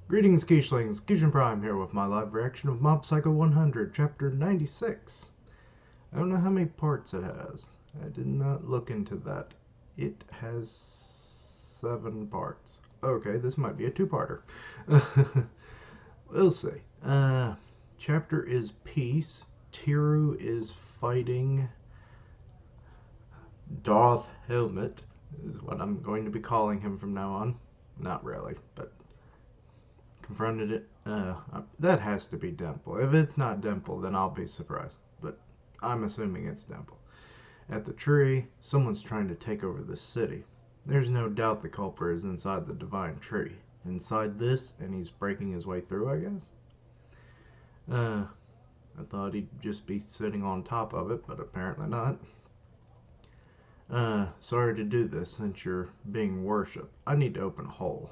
Greetings, Quiche Prime here with my live reaction of Mob Psycho 100, Chapter 96. I don't know how many parts it has. I did not look into that. It has 7 parts. Okay, this might be a two-parter. We'll see. Chapter is Peace. Tiru is fighting Darth Helmet, is what I'm going to be calling him from now on. Not really, but confronted it. That has to be Dimple. If it's not Dimple, then I'll be surprised. But I'm assuming it's Dimple. At the tree, someone's trying to take over the city. There's no doubt the culprit is inside the divine tree. Inside this, and he's breaking his way through, I guess. I thought he'd just be sitting on top of it, but apparently not. Sorry to do this since you're being worshipped. I need to open a hole.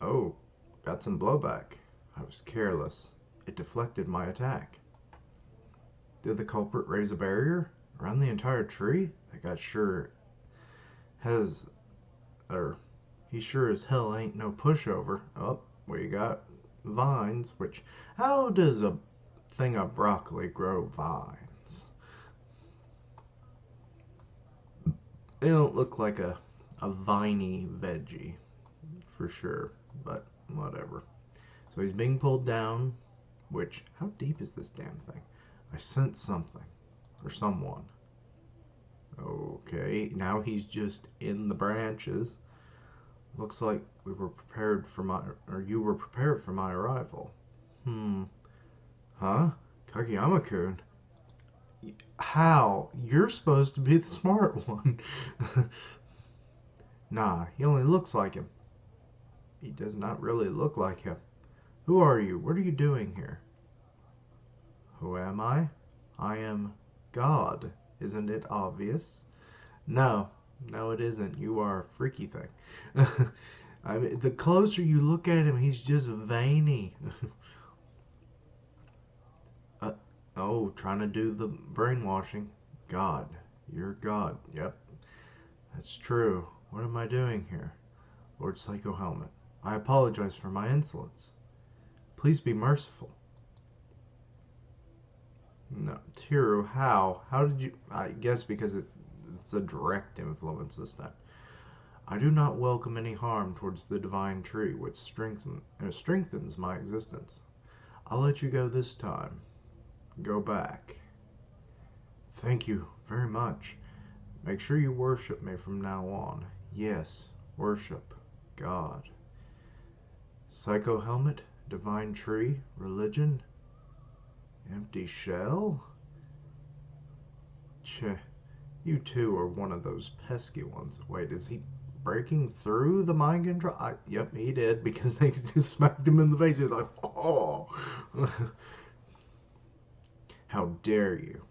Oh, got some blowback. I was careless. It deflected my attack. Did the culprit raise a barrier around the entire tree? That guy sure has, or he sure as hell ain't no pushover. Oh, we got vines, which, how does a thing of broccoli grow vines? They don't look like a viney veggie, for sure, but whatever. So he's being pulled down, which, how deep is this damn thing? I sense something, or someone. Okay, now he's just in the branches. Looks like we were prepared for my, or you were prepared for my arrival. Huh? Kageyama-kun? How? You're supposed to be the smart one. Nah, he only looks like him. He does not really look like him. Who are you? What are you doing here? Who am I? I am God. Isn't it obvious? No, no it isn't. You are a freaky thing. I mean, the closer you look at him, he's just veiny. Oh, trying to do the brainwashing. God. You're God. Yep. That's true. What am I doing here? Lord Psycho Helmet. I apologize for my insolence. Please be merciful. No, Tiru, how? How did you... I guess because it's a direct influence this time. I do not welcome any harm towards the divine tree, which strengthens my existence. I'll let you go this time. Go back. Thank you very much. Make sure you worship me from now on. Yes, worship God. Psycho Helmet, divine tree, religion, empty shell? Cheh, you two are one of those pesky ones. Wait, is he breaking through the mind control? Yep, he did, because they just smacked him in the face. He's like, oh. How dare you?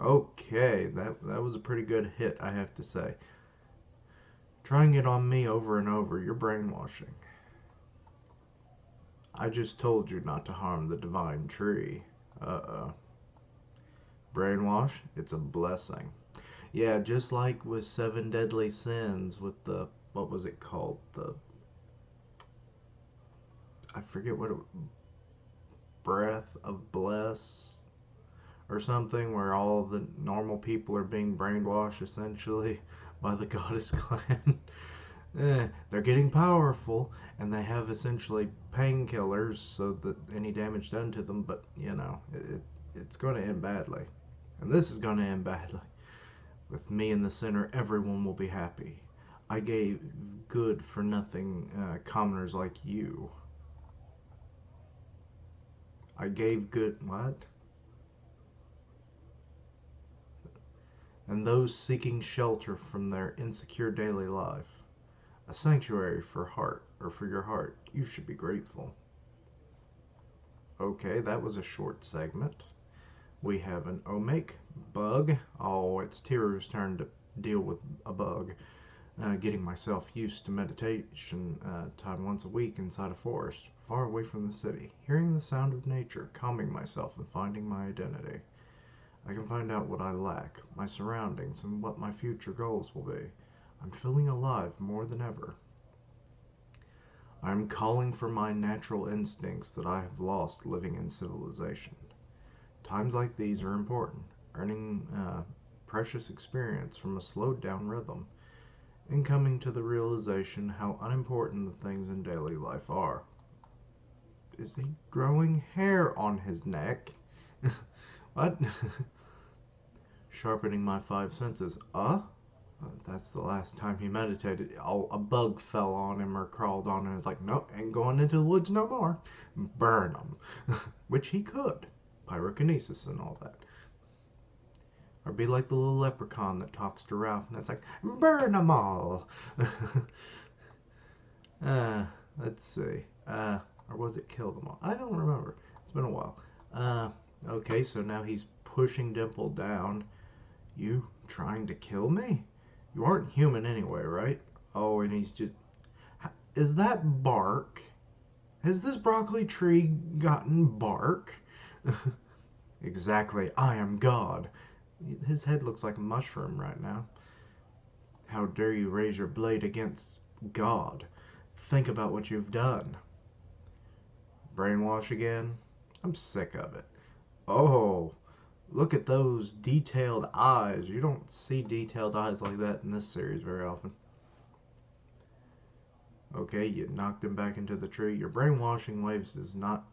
Okay, that was a pretty good hit, I have to say. Trying it on me over and over, you're brainwashing. I just told you not to harm the divine tree. Uh-oh. Brainwash? It's a blessing. Yeah, just like with 7 deadly sins with the, what was it called? I forget what it, breath of bless or something, where all of the normal people are being brainwashed essentially by the goddess clan. They're getting powerful, and they have essentially painkillers so that any damage done to them, but you know, it's going to end badly. And this is going to end badly. With me in the center, everyone will be happy. I gave good for nothing commoners like you. I gave good, what? And those seeking shelter from their insecure daily life. A sanctuary for your heart. You should be grateful. Okay, that was a short segment. We have an Omake bug. Oh, it's Tiru's turn to deal with a bug. Getting myself used to meditation time once a week inside a forest, far away from the city. Hearing the sound of nature, calming myself and finding my identity. I can find out what I lack, my surroundings, and what my future goals will be. I'm feeling alive more than ever. I'm calling for my natural instincts that I have lost living in civilization. Times like these are important, earning precious experience from a slowed down rhythm, and coming to the realization how unimportant the things in daily life are. Is he growing hair on his neck? What? Sharpening my five senses. That's the last time he meditated. Oh, a bug fell on him or crawled on him. It's like, nope, ain't going into the woods no more. Burn him. Which he could. Pyrokinesis and all that. Or be like the little leprechaun that talks to Ralph and it's like, burn 'em all. Let's see. Or was it kill them all? I don't remember. It's been a while. Okay, so now he's pushing Dimple down. You trying to kill me? You aren't human anyway, right? Oh, and he's just... Is that bark? Has this broccoli tree gotten bark? Exactly. I am God. His head looks like a mushroom right now. How dare you raise your blade against God? Think about what you've done. Brainwash again? I'm sick of it. Oh, look at those detailed eyes. You don't see detailed eyes like that in this series very often. Okay, you knocked him back into the tree. Your brainwashing waves does not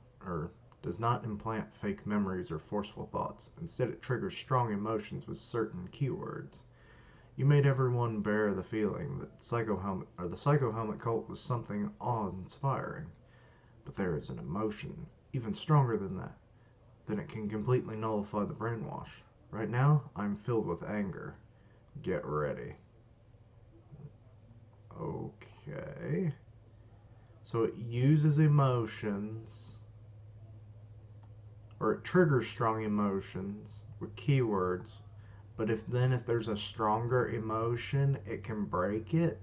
implant fake memories or forceful thoughts. Instead, it triggers strong emotions with certain keywords. You made everyone bear the feeling that the Psycho Helmet cult was something awe-inspiring. But there is an emotion even stronger than that. Then it can completely nullify the brainwash. Right now, I'm filled with anger. Get ready. Okay. So it uses emotions, or it triggers strong emotions with keywords, but if there's a stronger emotion, it can break it.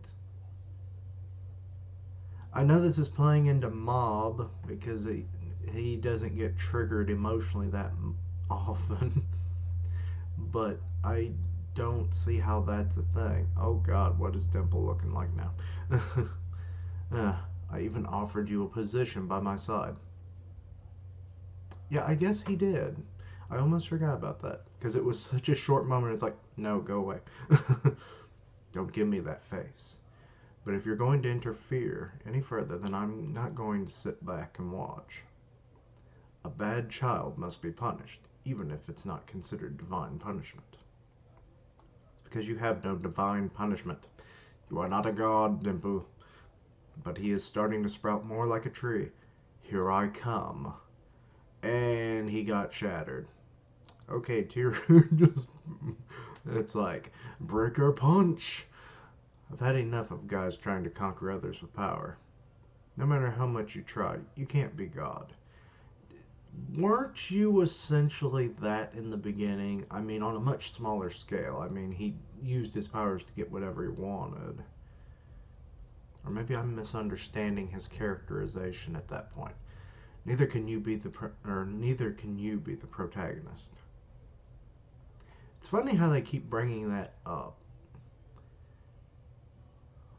I know this is playing into Mob because he doesn't get triggered emotionally that often, but I don't see how that's a thing. Oh God, what is Dimple looking like now? I even offered you a position by my side. Yeah, I guess he did. I almost forgot about that because it was such a short moment. It's like, no, go away. Don't give me that face. But if you're going to interfere any further, then I'm not going to sit back and watch. A bad child must be punished, even if it's not considered divine punishment. Because you have no divine punishment. You are not a god, Dimple. But he is starting to sprout more like a tree. Here I come. And he got shattered. Okay, Tiru just... It's like, breaker punch. I've had enough of guys trying to conquer others with power. No matter how much you try, you can't be God. Weren't you essentially that in the beginning? I mean, on a much smaller scale. I mean, he used his powers to get whatever he wanted. Or maybe I'm misunderstanding his characterization at that point. Neither can you be the protagonist. It's funny how they keep bringing that up.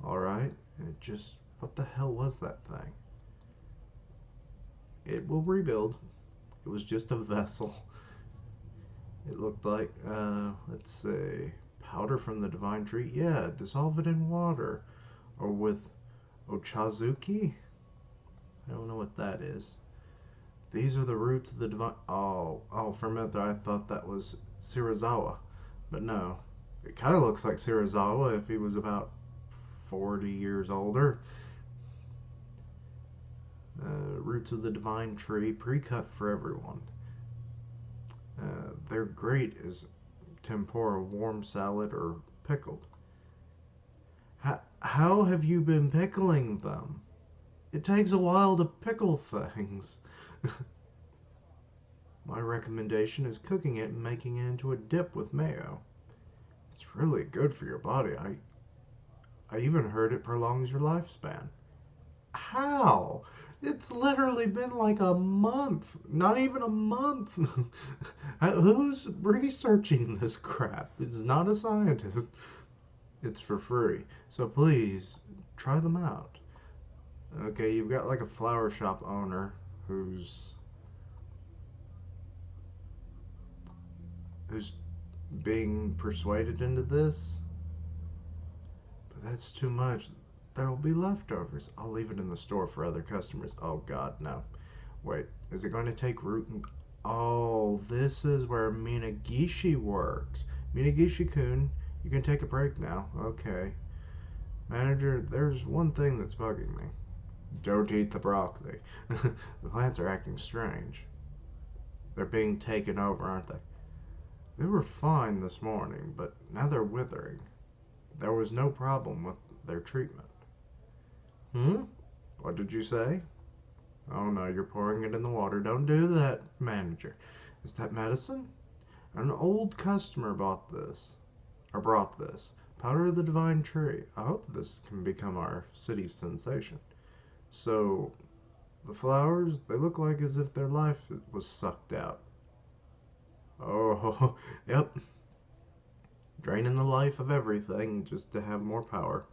Alright, what the hell was that thing? It will rebuild. It was just a vessel. It looked like, let's see, powder from the divine tree. Yeah, dissolve it in water. Or with Ochazuki? I don't know what that is. These are the roots of the divine... Oh, for a minute there I thought that was Shirazawa. But no. It kind of looks like Shirazawa if he was about 40 years older. Roots of the divine tree, pre-cut for everyone. They're great as tempura, warm salad, or pickled. How have you been pickling them? It takes a while to pickle things. My recommendation is cooking it and making it into a dip with mayo. It's really good for your body. I even heard it prolongs your lifespan. How? It's literally been like a month. Not even a month. Who's researching this crap? It's not a scientist. It's for free. So please try them out. Okay, you've got like a flower shop owner who's who's being persuaded into this, but that's too much. There will be leftovers. I'll leave it in the store for other customers. Oh God, no. Wait, is it going to take root in... Oh, this is where Minagishi works. Minagishi-kun, you can take a break now. Okay. Manager, there's one thing that's bugging me. Don't eat the broccoli. The plants are acting strange. They're being taken over, aren't they? They were fine this morning, but now they're withering. There was no problem with their treatment. Hmm? What did you say? Oh no, you're pouring it in the water. Don't do that, manager. Is that medicine? An old customer bought this, or brought this. Powder of the divine tree. I hope this can become our city's sensation. So, the flowers, they look like as if their life was sucked out. Oh, yep. Draining the life of everything just to have more power.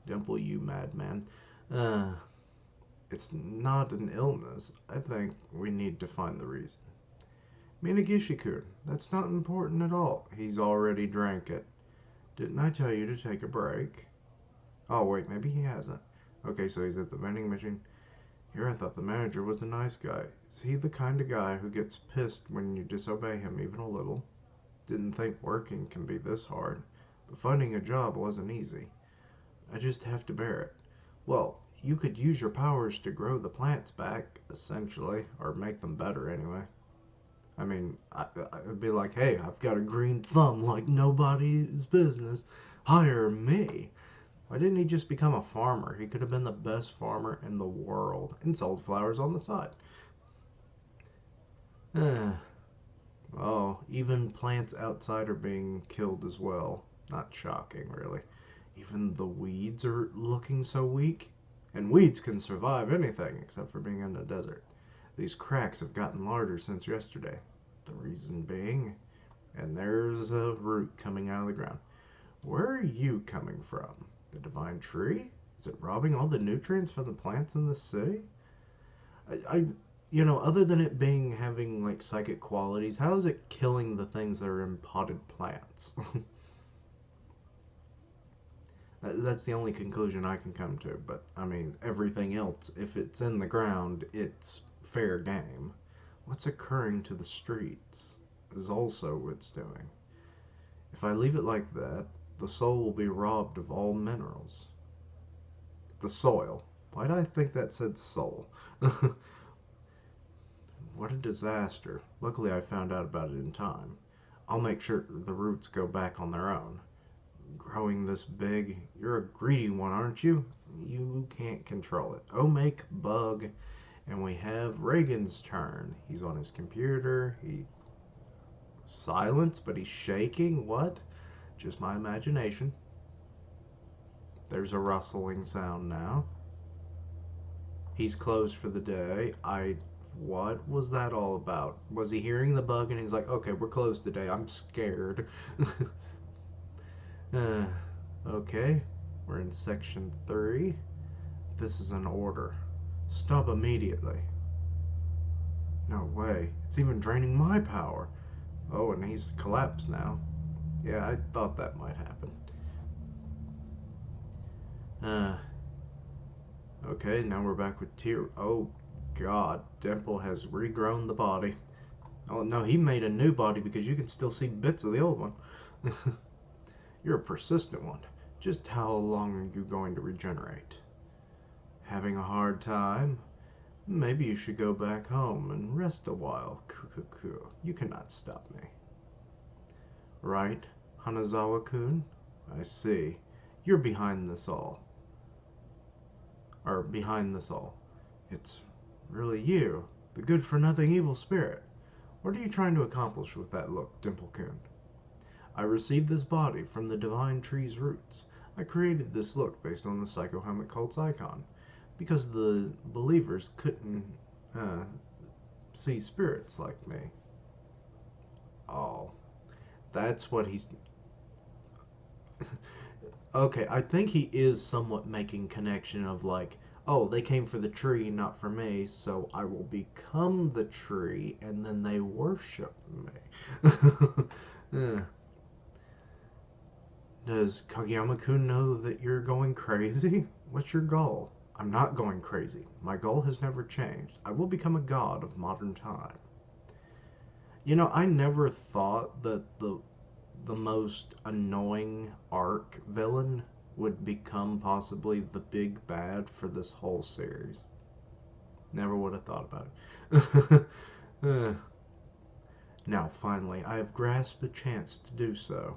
Dimple, you madman. Uh, it's not an illness. I think we need to find the reason. Minagishi-kun, that's not important at all. He's already drank it. Didn't I tell you to take a break? Oh, wait, maybe he hasn't. Okay, so he's at the vending machine. Here, I thought the manager was a nice guy. Is he the kind of guy who gets pissed when you disobey him even a little? Didn't think working can be this hard. But finding a job wasn't easy. I just have to bear it. Well, you could use your powers to grow the plants back, essentially, or make them better anyway. I mean, I'd be like, hey, I've got a green thumb like nobody's business. Hire me. Why didn't he just become a farmer? He could have been the best farmer in the world and sold flowers on the side. Eh. Oh, even plants outside are being killed as well. Not shocking, really. Even the weeds are looking so weak. And weeds can survive anything except for being in a desert. These cracks have gotten larger since yesterday. The reason being, and there's a root coming out of the ground. Where are you coming from? The divine tree? Is it robbing all the nutrients from the plants in the city? Other than it being having like psychic qualities, how is it killing the things that are in potted plants? That's the only conclusion I can come to. But I mean, everything else, if it's in the ground, it's fair game. What's occurring to the streets is also what's doing. If I leave it like that, the soul will be robbed of all minerals. The soil. Why did I think that said soul? What a disaster. Luckily, I found out about it in time. I'll make sure the roots go back on their own. Growing this big, you're a greedy one, aren't you? You can't control it. Oh, make bug. And we have Reigen's turn. He's on his computer. He silence, but he's shaking. What? Just my imagination. There's a rustling sound now. He's closed for the day. What was that all about? Was he hearing the bug and he's like, okay, we're closed today. I'm scared. uh, okay, we're in section 3. This is an order. Stop immediately. No way. It's even draining my power. Oh, and he's collapsed now. Yeah, I thought that might happen. Okay, now we're back with Tear. Oh, God. Dimple has regrown the body. Oh, no, he made a new body because you can still see bits of the old one. You're a persistent one. Just how long are you going to regenerate? Having a hard time? Maybe you should go back home and rest a while. Kukuku. You cannot stop me. Right, Hanazawa-kun? I see. You're behind this all. Or behind this all. It's really you, the good-for-nothing evil spirit. What are you trying to accomplish with that look, Dimple-kun? I received this body from the divine tree's roots. I created this look based on the psychohelmet cult's icon, because the believers couldn't see spirits like me. Oh, that's what he's... Okay, I think he is somewhat making connection of like, oh, they came for the tree, not for me, so I will become the tree, and then they worship me. Yeah. Does Kageyama-kun know that you're going crazy? What's your goal? I'm not going crazy. My goal has never changed. I will become a god of modern time. I never thought that the most annoying arc villain would become possibly the big bad for this whole series. Never would have thought about it. Uh, Now, finally, I have grasped a chance to do so.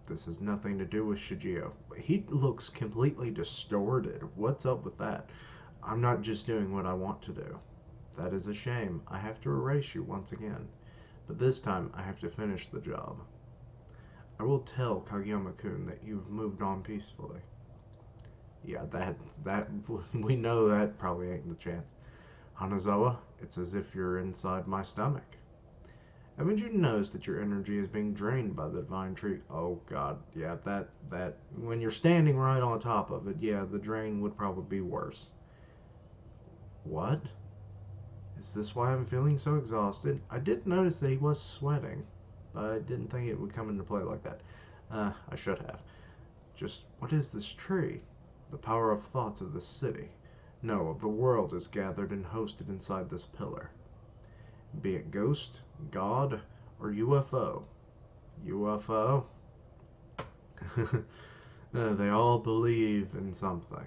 This has nothing to do with Shigeo. He looks completely distorted. What's up with that? I'm not just doing what I want to do. That is a shame. I have to erase you once again. But this time, I have to finish the job. I will tell Kageyama-kun that you've moved on peacefully. Yeah, that we know that probably ain't the chance. Hanazawa, it's as if you're inside my stomach. Haven't you noticed that your energy is being drained by the divine tree? Oh God, yeah, that when you're standing right on top of it, yeah, the drain would probably be worse. What? Is this why I'm feeling so exhausted? I did notice that he was sweating, but I didn't think it would come into play like that. I should have. Just what is this tree? The power of thoughts of this city. No, of the world is gathered and hosted inside this pillar. Be it ghost, god, or UFO. UFO? They all believe in something.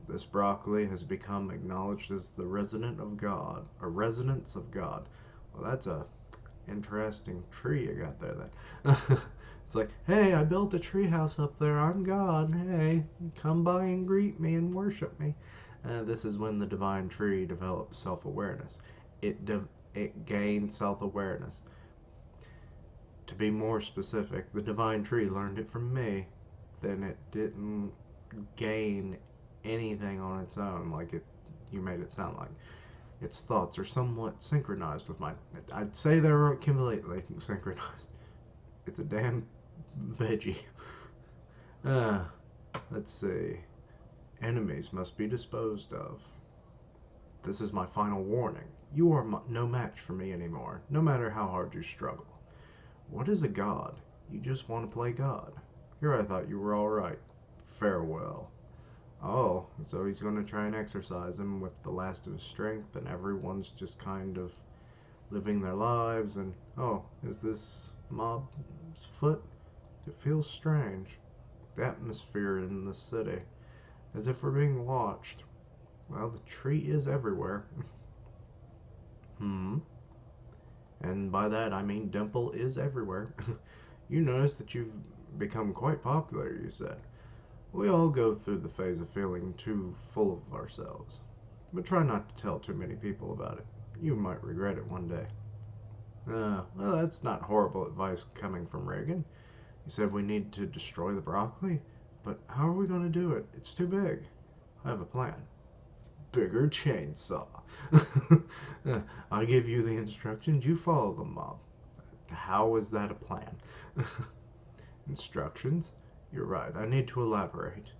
This broccoli has become acknowledged as the resident of God, a residence of God. Well, that's a interesting tree you got there then. It's like, hey, I built a tree house up there. I'm God. Hey, come by and greet me and worship me. This is when the divine tree develops self-awareness. It gained self-awareness. To be more specific, the divine tree learned it from me. Then it didn't gain anything on its own like you made it sound like. Its thoughts are somewhat synchronized with mine. I'd say they're completely synchronized. It's a damn veggie. Uh, let's see. Enemies must be disposed of. This is my final warning. You are no match for me anymore, no matter how hard you struggle. What is a god? You just want to play God. Here I thought you were alright. Farewell. Oh, so he's going to try and exercise him with the last of his strength, and everyone's just kind of living their lives, and oh, is this mob's foot? It feels strange. The atmosphere in the city, as if we're being watched. Well, the tree is everywhere. Hmm. And by that I mean Dimple is everywhere. You notice that you've become quite popular, you said. We all go through the phase of feeling too full of ourselves. But try not to tell too many people about it. You might regret it one day. Well, that's not horrible advice coming from Reigen. You said we need to destroy the broccoli? But how are we going to do it? It's too big. I have a plan. Bigger chainsaw. I give you the instructions, you follow them, Mom. How is that a plan? Instructions? You're right, I need to elaborate.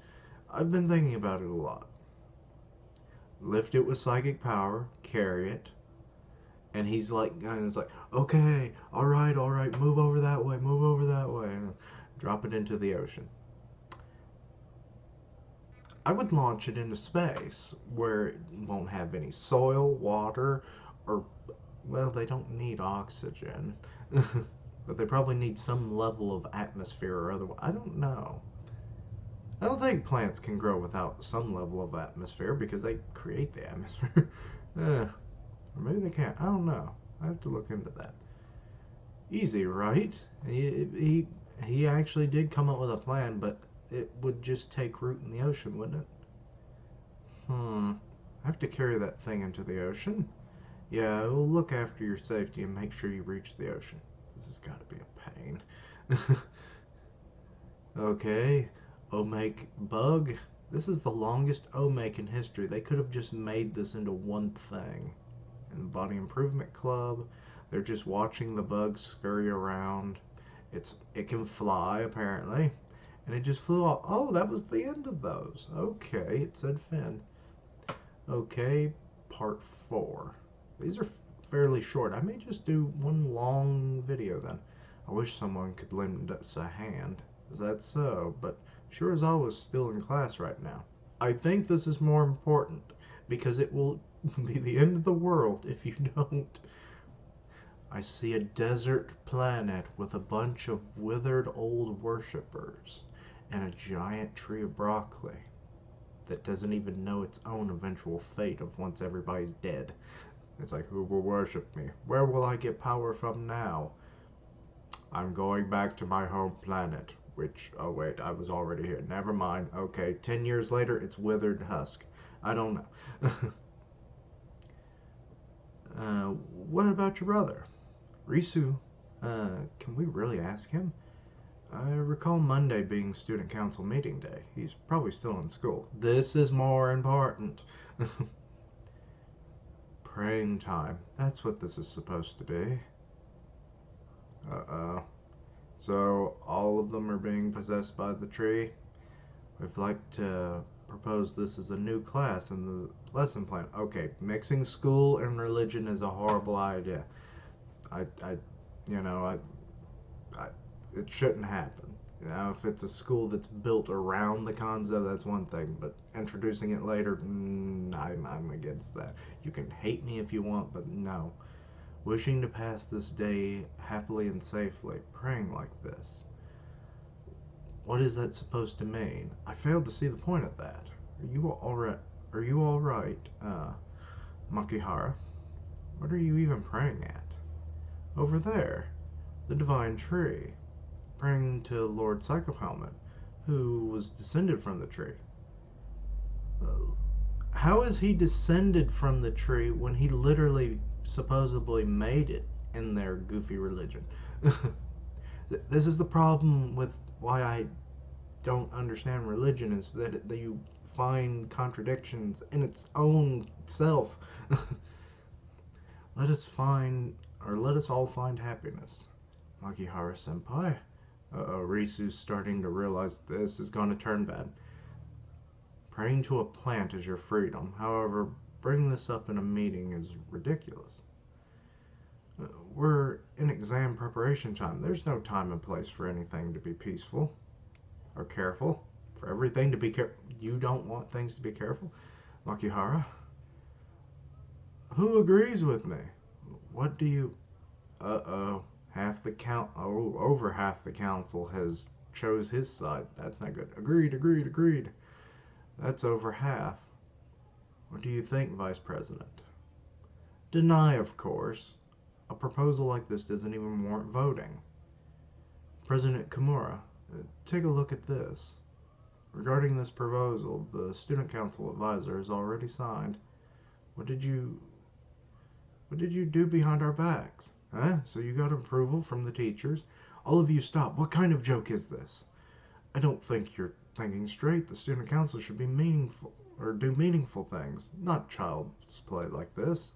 I've been thinking about it a lot. Lift it with psychic power, carry it, and he's like, okay, all right, move over that way, and drop it into the ocean. I would launch it into space where it won't have any soil, water, or, well, they don't need oxygen. But they probably need some level of atmosphere or otherwise. I don't know. I don't think plants can grow without some level of atmosphere because they create the atmosphere. Or maybe they can't. I don't know. I have to look into that. Easy, right? He actually did come up with a plan, but it would just take root in the ocean, wouldn't it? I have to carry that thing into the ocean. Yeah, we'll look after your safety and make sure you reach the ocean. This has got to be a pain. Okay, Omake bug. This is the longest Omake in history. They could have just made this into one thing. And the Body Improvement Club, they're just watching the bug scurry around. It can fly apparently, And it just flew off. Oh, that was the end of those. Okay, it said Finn. Okay, part 4. These are fairly short. I may just do one long video then. I wish someone could lend us a hand. Is that so? But sure as always still in class right now. I think this is more important because it will be the end of the world if you don't. I see a desert planet with a bunch of withered old worshippers and a giant tree of broccoli that doesn't even know its own eventual fate of once everybody's dead. It's like, who will worship me? Where will I get power from now? I'm going back to my home planet, which, oh wait, I was already here. Never mind. Okay, 10 years later, it's withered husk. I don't know. What about your brother? Risu, can we really ask him? I recall Monday being student council meeting day. He's probably still in school. This is more important. Praying time. That's what this is supposed to be. Uh-oh. So all of them are being possessed by the tree? We'd like to propose this as a new class in the lesson plan. Okay, mixing school and religion is a horrible idea. I you know, I it shouldn't happen. You know, if it's a school that's built around the Kanzo, that's one thing. But introducing it later, I'm against that. You can hate me if you want, but no. Wishing to pass this day happily and safely, praying like this. What is that supposed to mean? I failed to see the point of that. Are you all right? Are you all right, Makihara? What are you even praying at? Over there, the divine tree. Praying to Lord Psychohelmet, who was descended from the tree. How is he descended from the tree when he literally supposedly made it in their goofy religion? This is the problem with why I don't understand religion, is that you find contradictions in its own self. Let us all find happiness. Makihara senpai. Risu's starting to realize this is going to turn bad. Praying to a plant is your freedom. However, bringing this up in a meeting is ridiculous. We're in exam preparation time. There's no time and place for anything to be peaceful or careful. For everything to be careful. You don't want things to be careful? Makihara? Who agrees with me? What do you... Uh-oh. Over half the council has chose his side. That's not good. Agreed. That's over half. What do you think, Vice President? Deny, of course. A proposal like this doesn't even warrant voting. President Kimura, take a look at this. Regarding this proposal, the student council advisor has already signed. What did you do behind our backs? Huh? So you got approval from the teachers? All of you stop. What kind of joke is this? I don't think you're thinking straight. The student council should be meaningful, or do meaningful things, not child's play like this.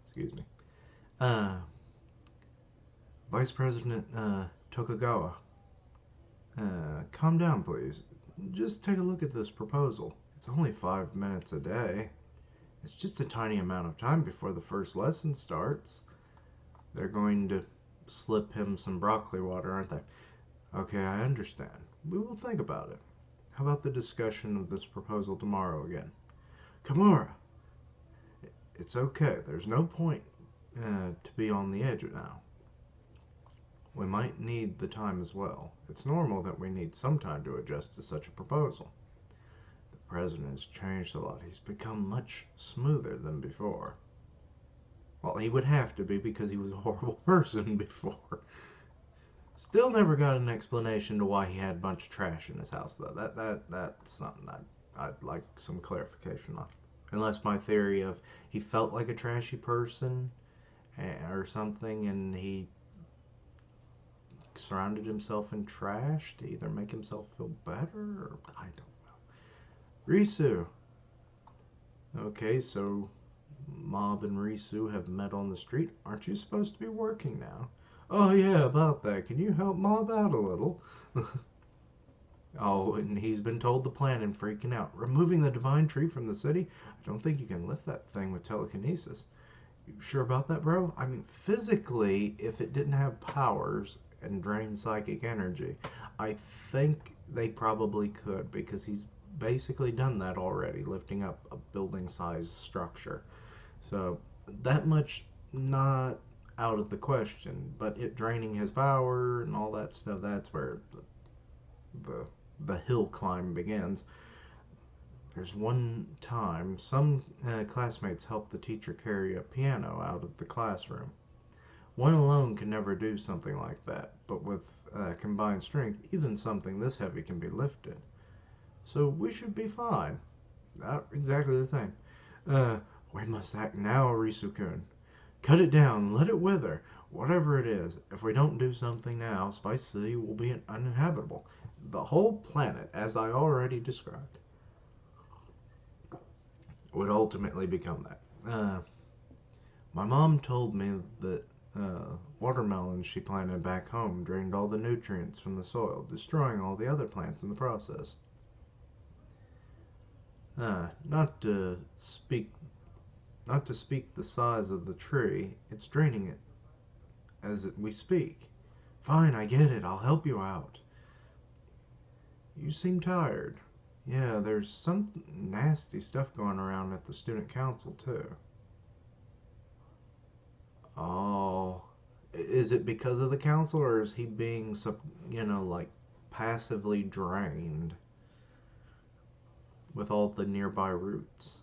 Excuse me. Vice President Tokugawa, calm down, please. Just take a look at this proposal. It's only 5 minutes a day. It's just a tiny amount of time before the first lesson starts. They're going to slip him some broccoli water, aren't they? Okay, I understand. We will think about it. How about the discussion of this proposal tomorrow again? Kimura! It's okay. There's no point to be on the edge now. We might need the time as well. It's normal that we need some time to adjust to such a proposal. The president has changed a lot. He's become much smoother than before. Well, he would have to be because he was a horrible person before. Still never got an explanation to why he had a bunch of trash in his house, though. That's something I'd like some clarification on. Unless my theory of he felt like a trashy person or something, and he surrounded himself in trash to either make himself feel better, or I don't know. Risu. Okay, so Mob and Risu have met on the street. Aren't you supposed to be working now? Oh, yeah, about that. Can you help Mob out a little? Oh, and he's been told the plan and freaking out. Removing the divine tree from the city? I don't think you can lift that thing with telekinesis. You sure about that, bro? I mean, physically, if it didn't have powers and drain psychic energy, I think they probably could because he's basically done that already, lifting up a building sized structure. So, that much not out of the question, but it draining his power and all that stuff, that's where the, the hill climb begins. There's one time some classmates helped the teacher carry a piano out of the classroom. One alone can never do something like that, but with combined strength, even something this heavy can be lifted. So we should be fine. Not exactly the same. Uh, we must act now, Risu-kun. Cut it down, let it wither. Whatever it is, if we don't do something now, Spice City will be uninhabitable. The whole planet, as I already described, would ultimately become that. My mom told me that watermelons she planted back home drained all the nutrients from the soil, destroying all the other plants in the process. Not to speak, not to speak the size of the tree, it's draining it as we speak. Fine, I get it. I'll help you out. You seem tired. Yeah, there's some nasty stuff going around at the student council too. Oh, is it because of the council, or is he being, like passively drained with all the nearby roots?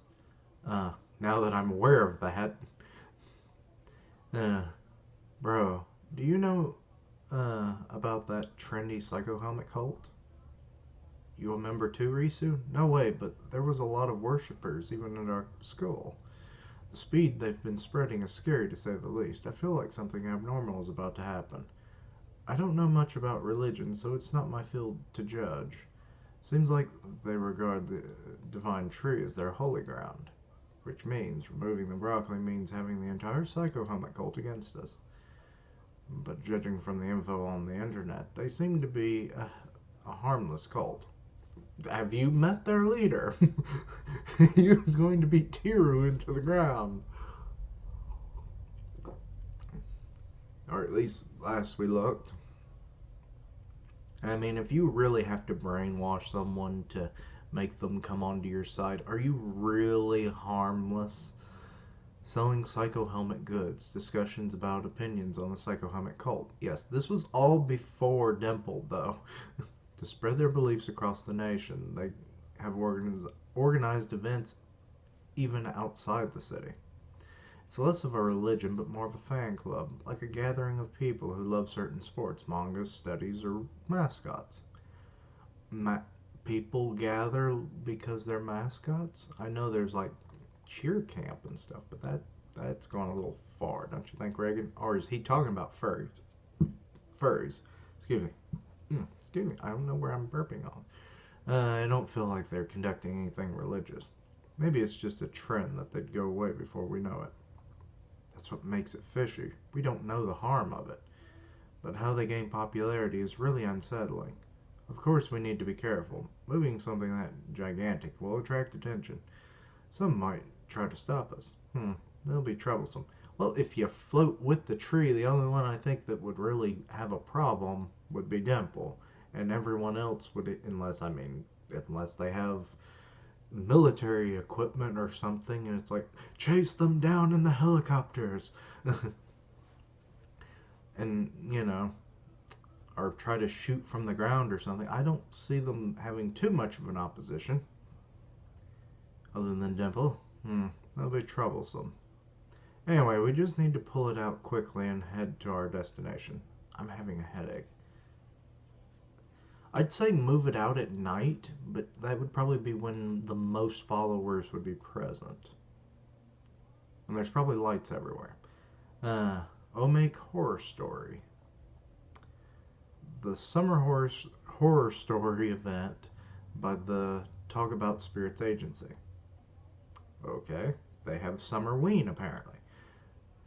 Uh, Now that I'm aware of that, uh, bro, do you know about that trendy psycho helmet cult? You a member too, Risu? No way, but there was a lot of worshippers even at our school. The speed they've been spreading is scary to say the least. I feel like something abnormal is about to happen. I don't know much about religion, so it's not my field to judge. Seems like they regard the divine tree as their holy ground, which means removing the broccoli means having the entire psycho helmet cult against us. But judging from the info on the internet, they seem to be a harmless cult. Have you met their leader? He was going to beat Tiru into the ground. Or at least last we looked. I mean, if you really have to brainwash someone to make them come onto your side, are you really harmless? Selling Psycho Helmet goods, discussions about opinions on the Psycho Helmet cult. Yes, this was all before Dimple, though. To spread their beliefs across the nation, they have organized events even outside the city. It's less of a religion, but more of a fan club, like a gathering of people who love certain sports, mangas, studies, or mascots. Ma- People gather because they're mascots? I know there's like cheer camp and stuff, but that's gone a little far, don't you think, Reigen? Or is he talking about furries? Furries. Excuse me. Excuse me. I don't know where I'm burping on. I don't feel like they're conducting anything religious. Maybe it's just a trend that they'd go away before we know it. That's what makes it fishy. We don't know the harm of it. But how they gain popularity is really unsettling. Of course, we need to be careful. Moving something that gigantic will attract attention. Some might try to stop us. They'll be troublesome. Well, if you float with the tree, the only one I think that would really have a problem would be Dimple. And everyone else would, unless they have military equipment or something, and it's like, chase them down in the helicopters. And, or try to shoot from the ground or something. I don't see them having too much of an opposition. Other than Dimple. That'll be troublesome. Anyway, we just need to pull it out quickly and head to our destination. I'm having a headache. I'd say move it out at night, but that would probably be when the most followers would be present. And there's probably lights everywhere. Omake Horror Story. The Summer Horror Story event by the Talk About Spirits Agency. Okay. They have Summerween, apparently.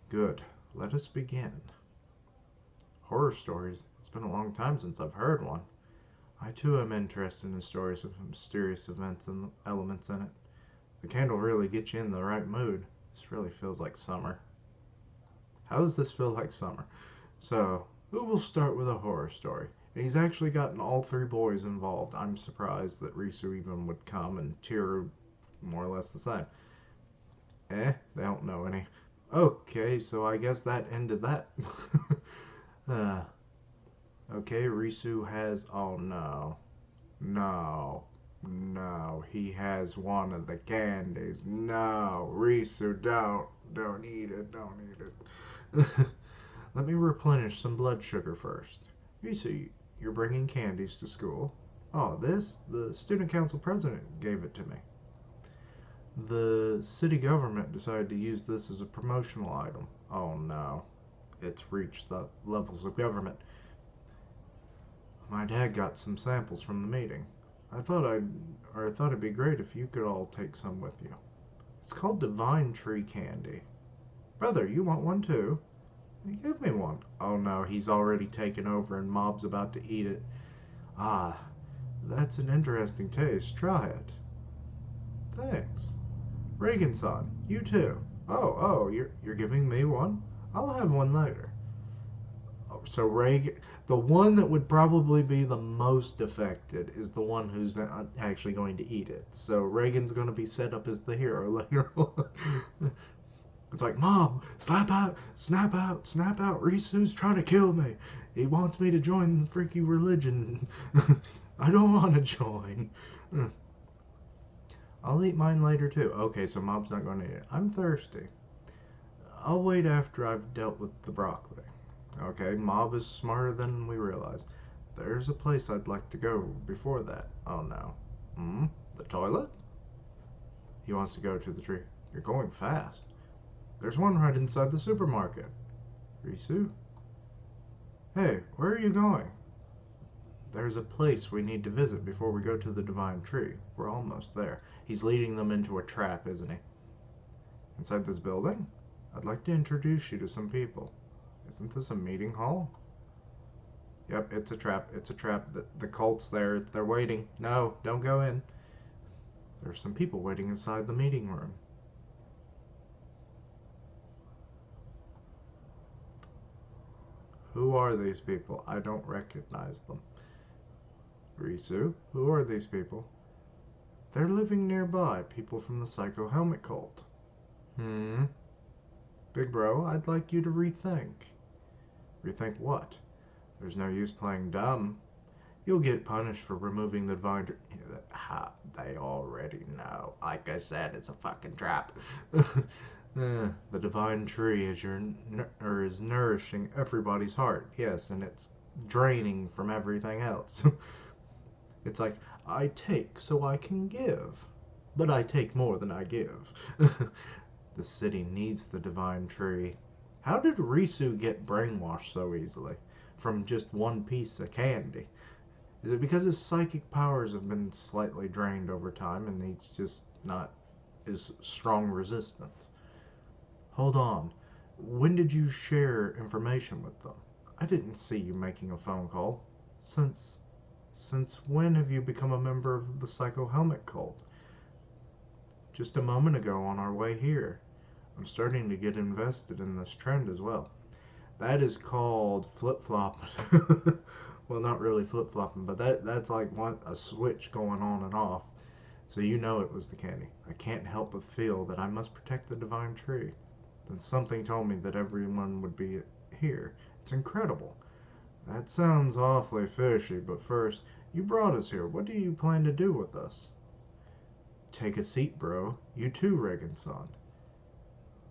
Good. Let us begin. Horror stories. It's been a long time since I've heard one. I too am interested in stories with mysterious events and elements in it. The candle really gets you in the right mood. This really feels like summer. How does this feel like summer? So, we will start with a horror story. And he's actually gotten all three boys involved. I'm surprised that Risu even would come, and Tiru more or less the same. They don't know any. Okay, so I guess that ended that. uh, okay, Risu has. Oh no. No. No. He has one of the candies. No. Risu, don't. Don't eat it. Don't eat it. Let me replenish some blood sugar first. Risu, you're bringing candies to school. Oh, this? The student council president gave it to me. The city government decided to use this as a promotional item. Oh no. It's reached the levels of government. My dad got some samples from the meeting. I thought it'd be great if you could all take some with you. It's called Divine Tree Candy. Brother, you want one too? Give me one. Oh no, he's already taken over and Mob's about to eat it. Ah, that's an interesting taste. Try it. Thanks. Reigen-san, you too. Oh, you're giving me one? I'll have one later. Oh, so Reigen, the one that would probably be the most affected is the one who's not actually going to eat it. So Reigen's going to be set up as the hero later on. It's like, Mom, snap out, snap out, snap out. Risu's trying to kill me. He wants me to join the freaky religion. I don't want to join. I'll eat mine later too. Okay, so Mom's not going to eat it. I'm thirsty. I'll wait after I've dealt with the broccoli. Okay, Mob is smarter than we realize. There's a place I'd like to go before that. Oh no. The toilet? He wants to go to the tree. You're going fast. There's one right inside the supermarket. Risu? Hey, where are you going? There's a place we need to visit before we go to the Divine Tree. We're almost there. He's leading them into a trap, isn't he? Inside this building? I'd like to introduce you to some people. Isn't this a meeting hall? Yep, it's a trap. It's a trap. The cult's there. They're waiting. No, don't go in. There's some people waiting inside the meeting room. Who are these people? I don't recognize them. Risu, who are these people? They're living nearby, people from the Psycho Helmet cult. Big bro, I'd like you to rethink. Rethink what? There's no use playing dumb. You'll get punished for removing the divine tree. They already know. Like I said, it's a fucking trap. The divine tree is nourishing everybody's heart. Yes, and it's draining from everything else. It's like, I take so I can give. But I take more than I give. The city needs the divine tree. How did Risu get brainwashed so easily? From just one piece of candy? Is it because his psychic powers have been slightly drained over time and he's just not as strong resistance? Hold on. When did you share information with them? I didn't see you making a phone call. Since when have you become a member of the Psycho Helmet cult? Just a moment ago on our way here. I'm starting to get invested in this trend as well. That is called flip-flopping. Well, not really flip-flopping, but that's like a switch going on and off. So you know it was the candy. I can't help but feel that I must protect the divine tree. Then something told me that everyone would be here. It's incredible. That sounds awfully fishy, but first, you brought us here. What do you plan to do with us? Take a seat, bro. You too, Reigen-san.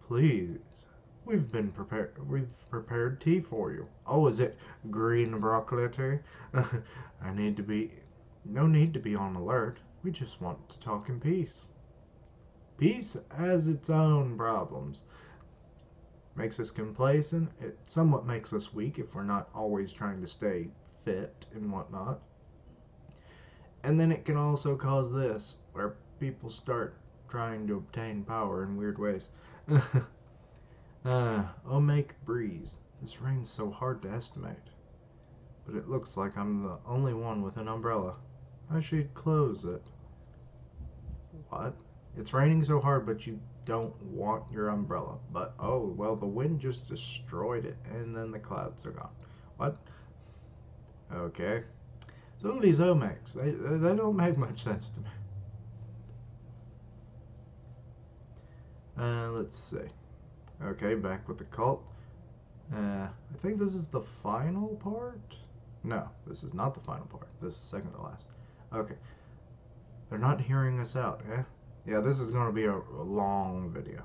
Please. We've prepared tea for you. Oh, is it green broccoli tea? No need to be on alert. We just want to talk in peace. Peace has its own problems. Makes us complacent. It somewhat makes us weak if we're not always trying to stay fit and whatnot. And then it can also cause this, where people start trying to obtain power in weird ways. Oh, make breeze. This rain's so hard to estimate. But it looks like I'm the only one with an umbrella. I should close it. What? It's raining so hard, but you don't want your umbrella. But, oh, well, the wind just destroyed it, and then the clouds are gone. What? Okay. Some of these omecs, they don't make much sense to me. Let's see. Okay, back with the cult. I think this is the final part? No, this is not the final part. This is second to last. Okay. They're not hearing us out, eh? Yeah, this is going to be a long video.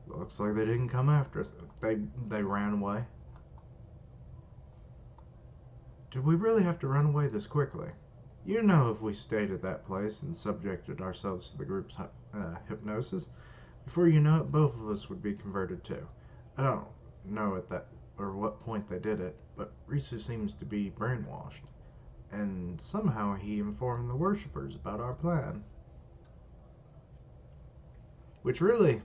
Looks like they didn't come after us. They ran away. Did we really have to run away this quickly? You know, if we stayed at that place and subjected ourselves to the group's hypnosis, before you know it, both of us would be converted too. I don't know at that or what point they did it, but Risu seems to be brainwashed, and somehow he informed the worshippers about our plan. Which really,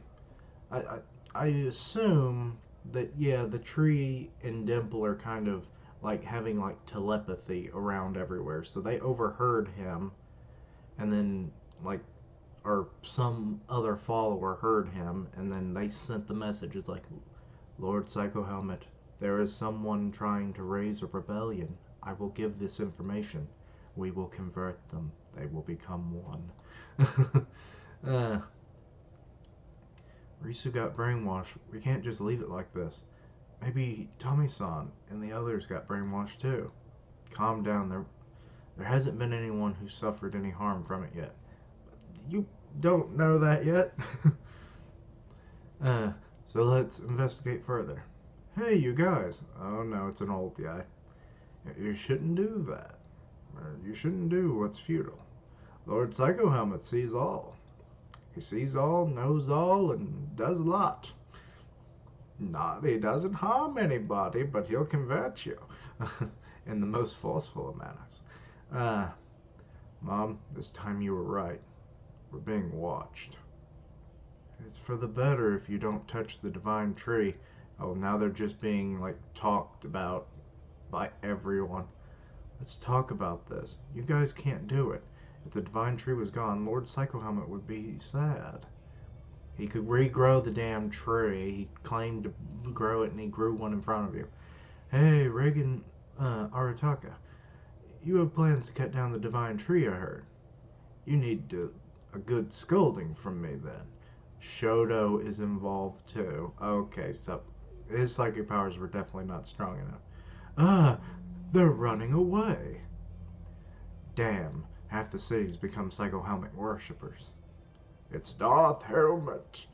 I assume that, yeah, the tree and Dimple are kind of like having like telepathy around everywhere, so they overheard him, and then like, or some other follower heard him, and then they sent the messages like, Lord Psycho Helmet, there is someone trying to raise a rebellion. I will give this information. We will convert them. They will become one. Risu got brainwashed. We can't just leave it like this. Maybe Tommy-san and the others got brainwashed too. Calm down. There hasn't been anyone who suffered any harm from it yet. You don't know that yet? So let's investigate further. Hey, you guys. Oh no, it's an old guy. You shouldn't do that. You shouldn't do what's futile. Lord Psycho Helmet sees all. He sees all, knows all, and does a lot. Not he doesn't harm anybody, but he'll convert you in the most forceful of manners. Mom, this time you were right. We're being watched. It's for the better if you don't touch the divine tree. Oh, now they're just being like talked about by everyone. Let's talk about this. You guys can't do it. If the divine tree was gone, Lord Psycho Helmet would be sad. He could regrow the damn tree. He claimed to grow it, and he grew one in front of you. Hey, Reigen Arataka, you have plans to cut down the divine tree, I heard. You need a good scolding from me, then. Shoto is involved, too. Okay, so his psychic powers were definitely not strong enough. They're running away. Damn, half the city's become Psycho Helmet worshippers. It's Darth Helmet.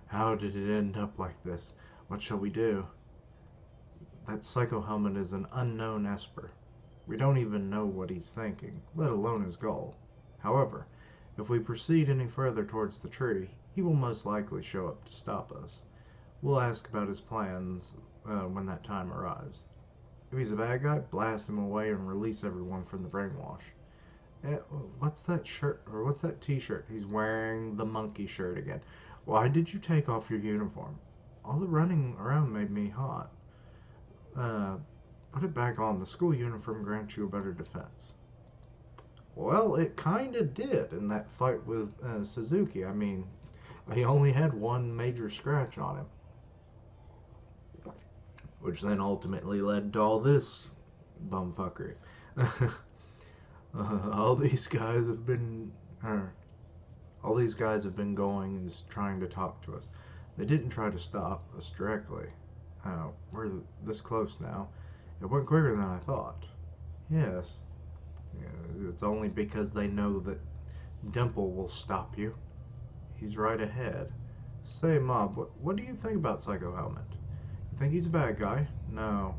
How did it end up like this? What shall we do? That Psycho Helmet is an unknown Esper. We don't even know what he's thinking, let alone his goal. However, if we proceed any further towards the tree, he will most likely show up to stop us. We'll ask about his plans when that time arrives. If he's a bad guy, blast him away and release everyone from the brainwash. What's that shirt, or what's that t-shirt? He's wearing the monkey shirt again. Why did you take off your uniform? All the running around made me hot. Put it back on. The school uniform grants you a better defense. Well, it kinda did in that fight with Suzuki. I mean, he only had one major scratch on him. Which then ultimately led to all this bumfuckery. All these guys have been going and trying to talk to us. They didn't try to stop us directly. We're this close now. It went quicker than I thought. Yes. Yeah, it's only because they know that Dimple will stop you. He's right ahead. Say, Mom, what do you think about Psycho Helmet? You think he's a bad guy? No.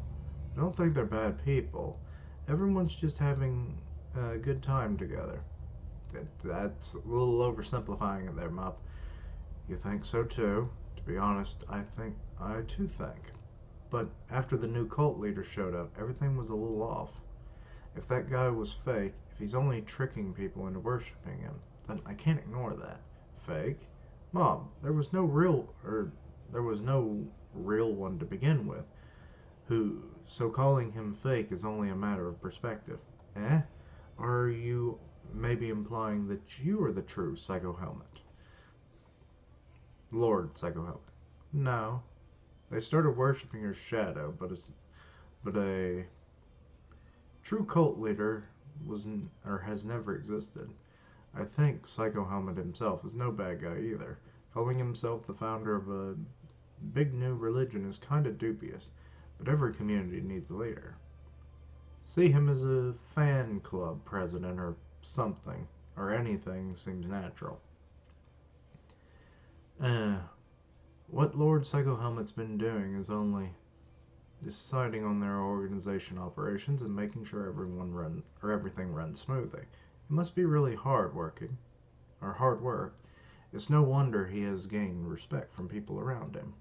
I don't think they're bad people. Everyone's just having a good time together. That's a little oversimplifying it there, Mop. You think so too? To be honest, I too think. But after the new cult leader showed up, everything was a little off. If that guy was fake, If he's only tricking people into worshiping him, then I can't ignore that. Fake? Mom, there was no real one to begin with. So calling him fake is only a matter of perspective. Eh? Or are you maybe implying that you are the true Psycho Helmet? Lord Psycho Helmet. No. They started worshipping your shadow, but a true cult leader has never existed. I think Psycho Helmet himself is no bad guy either. Calling himself the founder of a big new religion is kinda dubious, but every community needs a leader. See him as a fan club president or something, or anything seems natural. Uh, what Lord Psycho Helmet's been doing is only deciding on their organization operations and making sure everything runs smoothly. It must be really hard work. It's no wonder he has gained respect from people around him.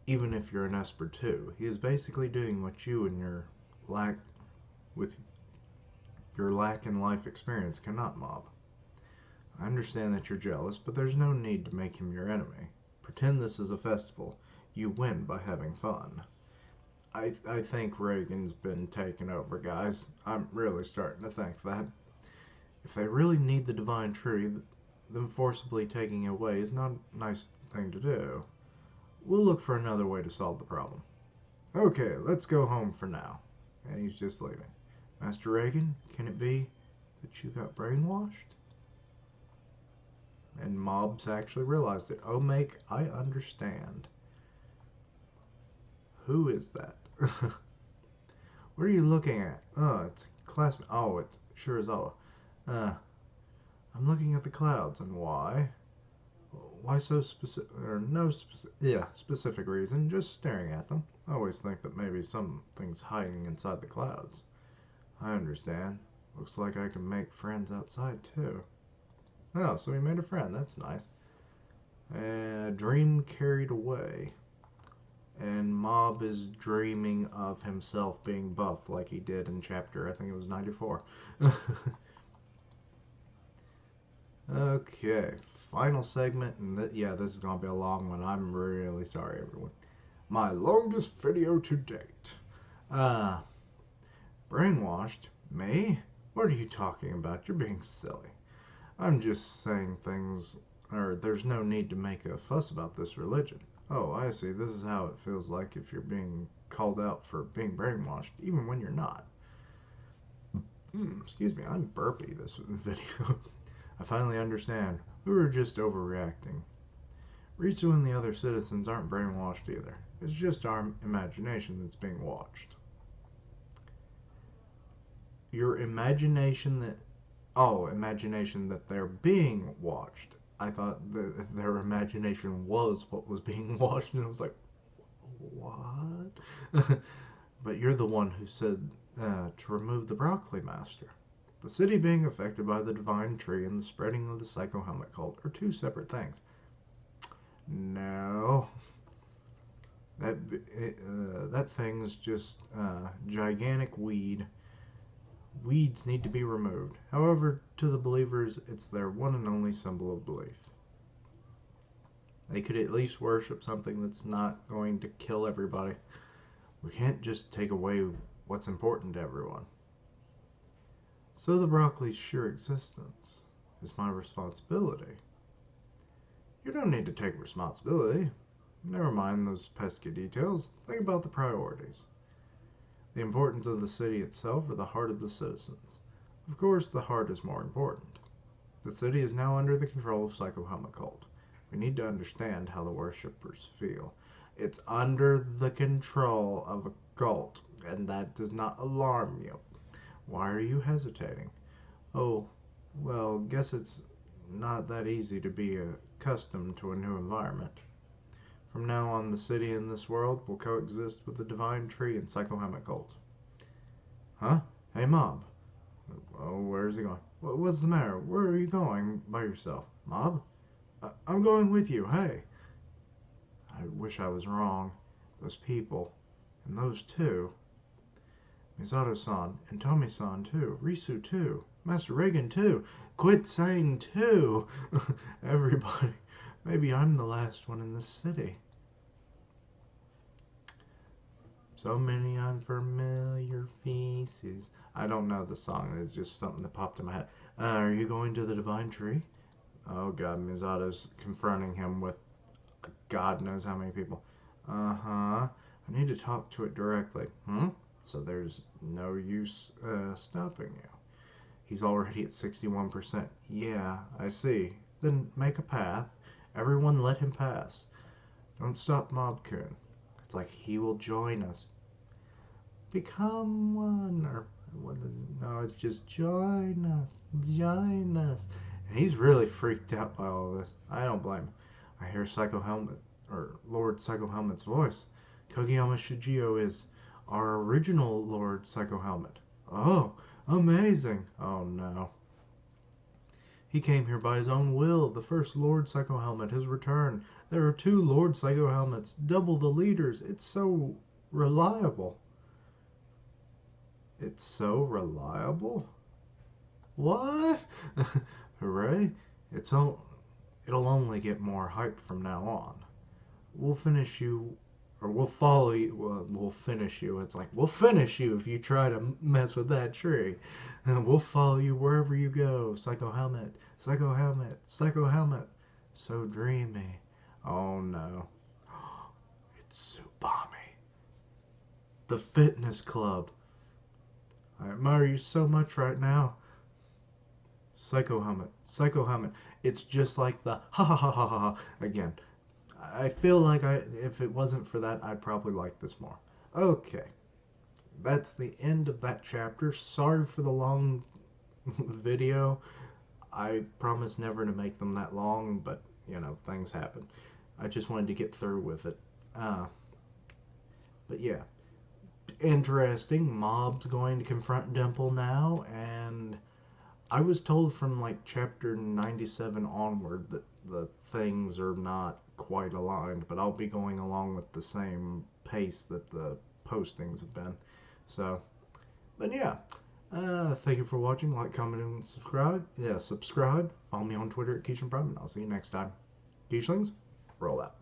Even if you're an Esper too, he is basically doing what you and lack with your lack in life experience cannot mob. I understand that you're jealous, but there's no need to make him your enemy. Pretend this is a festival. You win by having fun. I think Reigen's been taken over, guys. I'm really starting to think that. If they really need the divine tree, them forcibly taking it away is not a nice thing to do. We'll look for another way to solve the problem. Okay, let's go home for now. And he's just leaving. Master Reigen, can it be that you got brainwashed? And mobs actually realized it. Oh, Make, I understand. Who is that? What are you looking at? Oh, it's a classmate. Oh, it sure is all. I'm looking at the clouds, and why? Why so specific? Or no specific reason. Just staring at them. I always think that maybe something's hiding inside the clouds. I understand. Looks like I can make friends outside too. Oh, so we made a friend. That's nice. Dream carried away. And Mob is dreaming of himself being buff like he did in chapter, I think it was 94. Okay, final segment, and yeah, this is going to be a long one. I'm really sorry, everyone. My longest video to date. Brainwashed? Me? What are you talking about? You're being silly. I'm just saying things, or there's no need to make a fuss about this religion. Oh, I see. This is how it feels like if you're being called out for being brainwashed, even when you're not. Excuse me, I'm burpy this video. I finally understand. We were just overreacting. Ritsu and the other citizens aren't brainwashed either. It's just our imagination that's being watched. Your imagination that... Oh, imagination that they're being watched. I thought that their imagination was what was being watched, and I was like, what? But you're the one who said to remove the Broccoli Master. The city being affected by the divine tree and the spreading of the Psycho Helmet cult are two separate things. No. That thing's just gigantic weed. Weeds need to be removed. However, to the believers, it's their one and only symbol of belief. They could at least worship something that's not going to kill everybody. We can't just take away what's important to everyone. So the broccoli's sheer existence is my responsibility. You don't need to take responsibility. Never mind those pesky details. Think about the priorities. The importance of the city itself or the heart of the citizens. Of course, the heart is more important. The city is now under the control of Psycho Helmet cult. We need to understand how the worshippers feel. It's under the control of a cult, and that does not alarm you. Why are you hesitating? Oh, well, guess it's not that easy to be accustomed to a new environment. From now on, the city and this world will coexist with the divine tree and Psycho Helmet cult. Huh? Hey, Mob. Oh, where's he going? What's the matter? Where are you going by yourself? Mob? I'm going with you. Hey. I wish I was wrong. Those people. And those two. Misato-san, and Tommy-san too, Risu too, Master Reigen too. Quit saying too! Everybody. Maybe I'm the last one in this city. So many unfamiliar faces. I don't know the song. It's just something that popped in my head. Are you going to the Divine Tree? Oh God, Misato's confronting him with God knows how many people. Uh-huh. I need to talk to it directly. Hmm? So there's no use stopping you. He's already at 61%. Yeah, I see. Then make a path. Everyone let him pass. Don't stop Mob-kun. It's like he will join us. Become one. Or no, it's just join us. Join us. And he's really freaked out by all this. I don't blame him. I hear Psycho Helmet, or Lord Psycho Helmet's voice. Kageyama Shujio is our original Lord Psycho Helmet. Oh, amazing. Oh no. He came here by his own will. The first Lord Psycho Helmet has returned. There are two Lord Psycho Helmets, double the leaders. It's so reliable. It's so reliable? What? Hooray. It's all, it'll only get more hype from now on. We'll finish you, or we'll follow you. Well, we'll finish you. It's like, we'll finish you if you try to mess with that tree. And we'll follow you wherever you go. Psycho Helmet, Psycho Helmet, Psycho Helmet. So dreamy. Oh no. It's Tsubame. The fitness club. I admire you so much right now. Psycho Helmet, Psycho Helmet. It's just like the ha ha ha ha ha again. I feel like if it wasn't for that, I'd probably like this more. Okay, that's the end of that chapter. Sorry for the long video. I promise never to make them that long, but you know, things happen. I just wanted to get through with it. Uh, but yeah, interesting. Mob's going to confront Dimple now, and I was told from like chapter 97 onward that the things are not quite aligned, but I'll be going along with the same pace that the postings have been. So, but yeah, thank you for watching. Like, comment, and subscribe. Yeah, subscribe. Follow me on Twitter at Keishan Prime, and I'll see you next time. Keishlings, roll out.